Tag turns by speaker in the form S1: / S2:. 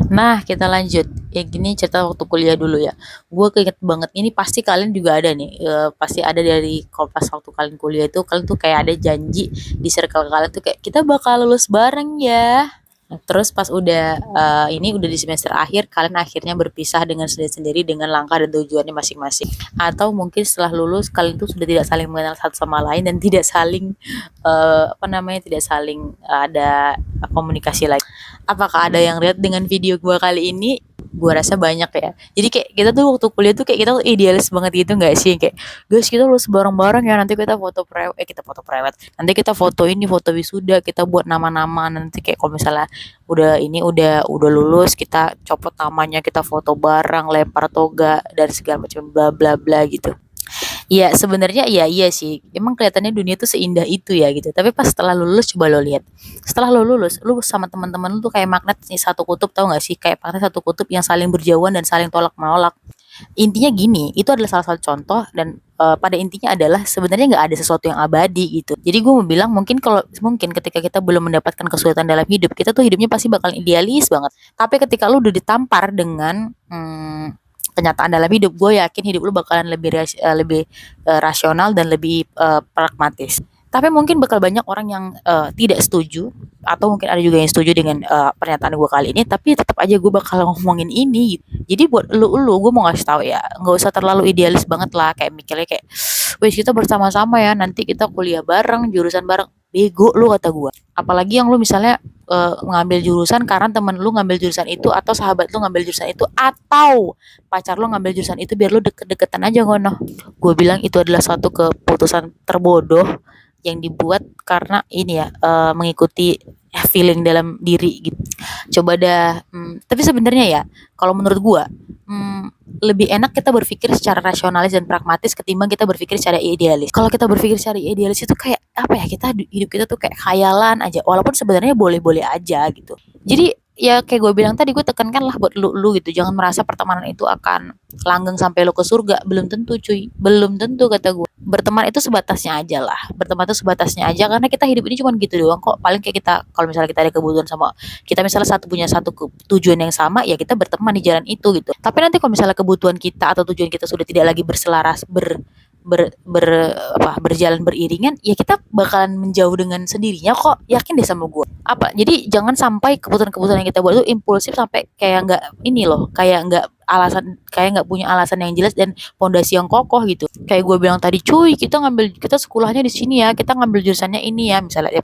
S1: Nah, kita lanjut. Ya gini cerita waktu kuliah dulu ya. Gue keinget banget, ini pasti kalian juga ada nih. Pasti ada dari kalau pas waktu kalian kuliah itu, kalian tuh kayak ada janji di circle kalian tuh kayak kita bakal lulus bareng ya. Nah, terus pas udah ini udah di semester akhir, kalian akhirnya berpisah dengan sendiri-sendiri dengan langkah dan tujuannya masing-masing. Atau mungkin setelah lulus kalian tuh sudah tidak saling mengenal satu sama lain dan tidak saling apa namanya, tidak saling ada komunikasi lagi. Apakah ada yang lihat dengan video gua kali ini? Gua rasa banyak ya. Jadi kayak kita tuh waktu kuliah tuh kayak kita tuh idealis banget gitu nggak sih? Kayak guys kita lulus bareng-bareng ya, nanti kita foto prewed, kita foto prewed. Nanti kita foto ini foto wisuda, kita buat nama-nama, nanti kayak kalau misalnya udah ini udah lulus kita copot namanya, kita foto bareng, lempar toga dan segala macam bla bla bla gitu. Iya, sebenarnya iya iya sih. Emang kelihatannya dunia tuh seindah itu ya gitu. Tapi pas setelah lulus coba lo lihat. Setelah lo lulus, lu sama teman-teman lu tuh kayak magnet nih satu kutub, tahu nggak sih? Kayak magnet satu kutub yang saling berjauhan dan saling tolak menolak. Intinya gini, itu adalah salah satu contoh dan pada intinya adalah sebenarnya nggak ada sesuatu yang abadi gitu. Jadi gue mau bilang mungkin kalau mungkin ketika kita belum mendapatkan kesulitan dalam hidup, kita tuh hidupnya pasti bakal idealis banget. Tapi ketika lu udah ditampar dengan kenyataan dalam hidup, gue yakin hidup lu bakalan lebih rasional dan lebih pragmatis. Tapi mungkin bakal banyak orang yang tidak setuju, atau mungkin ada juga yang setuju dengan pernyataan gue kali ini. Tapi tetap aja gue bakal ngomongin ini. Jadi buat lu gue mau ngasih tahu ya, nggak usah terlalu idealis banget lah. Kayak mikirnya kayak, wes kita bersama-sama ya, nanti kita kuliah bareng, jurusan bareng. Bego lu kata gue. Apalagi yang lu misalnya ngambil jurusan karena temen lu ngambil jurusan itu, atau sahabat lu ngambil jurusan itu, atau pacar lu ngambil jurusan itu biar lu deket-deketan aja ngono. Gue bilang itu adalah suatu keputusan terbodoh yang dibuat karena ini ya, mengikuti feeling dalam diri gitu. Coba dah, tapi sebenarnya ya kalau menurut gua, lebih enak kita berpikir secara rasionalis dan pragmatis ketimbang kita berpikir secara idealis. Kalau kita berpikir secara idealis itu kayak apa ya, kita hidup kita tuh kayak khayalan aja, walaupun sebenarnya boleh-boleh aja gitu. Jadi ya kayak gue bilang tadi, gue tekankan lah buat lu gitu, jangan merasa pertemanan itu akan langgeng sampai lo ke surga. Belum tentu cuy, belum tentu kata gue. Berteman itu sebatasnya aja lah, berteman itu sebatasnya aja, karena kita hidup ini cuma gitu doang kok. Paling kayak kita kalau misalnya kita ada kebutuhan sama, kita misalnya punya satu tujuan yang sama, ya kita berteman di jalan itu gitu. Tapi nanti kalau misalnya kebutuhan kita atau tujuan kita sudah tidak lagi berselaras berjalan beriringan, ya kita bakalan menjauh dengan sendirinya kok, yakin deh sama gue. Apa jadi jangan sampai keputusan-keputusan yang kita buat itu impulsif sampai kayak nggak ini loh, kayak nggak punya alasan yang jelas dan pondasi yang kokoh gitu. Kayak gue bilang tadi, cuy kita sekolahnya di sini ya, kita ngambil jurusannya ini ya, misalnya ya